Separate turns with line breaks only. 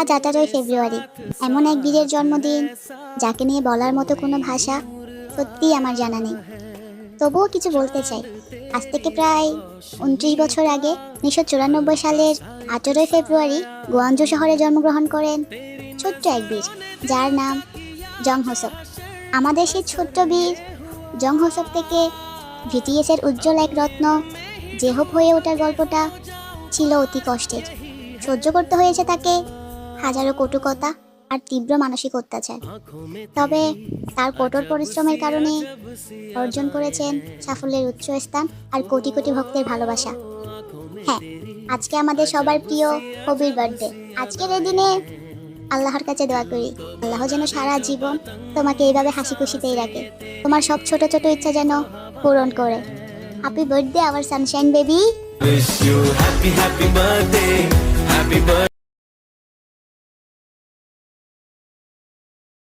আজ 18 ফেব্রুয়ারি, এমন এক বীরের জন্মদিন যাকে নিয়ে বলার মতো কোনো ভাষা সত্যিই আমার জানা নেই। তবুও কিছু বলতে চাই। আজ থেকে প্রায় 29 বছর আগে 1994 সালের 18 ফেব্রুয়ারি গুয়াংজু শহরে জন্মগ্রহণ করেন ছোট্ট এক বীর, যার নাম জং হোসক। আমাদের সেই ছোট্ট বীর জং হোসক থেকে ভিটিএসের উজ্জ্বল এক রত্ন জেহোপ হয়ে ওঠার গল্পটা ছিল অতি কষ্টের। সহ্য করতে হয়েছে তাকে হাজারো কটুকতা আর তীব্র মানসিক অত্যাচার। তবে তার কঠোর পরিশ্রমের কারণে অর্জন করেছেন সাফল্যের উচ্চ স্থান আর কোটি কোটি ভক্তের ভালোবাসা। হ্যাঁ, আজকে আমাদের সবার প্রিয় কবির বার্থডে। আজকের এই দিনে আল্লাহর কাছে দোয়া করি, আল্লাহ যেন সারা জীবন তোমাকে এইভাবে হাসি খুশিতেই রাখে, তোমার সব ছোট ছোট ইচ্ছা যেন পূরণ করে। Happy birthday our sunshine baby.
Wish you happy birthday, happy birthday.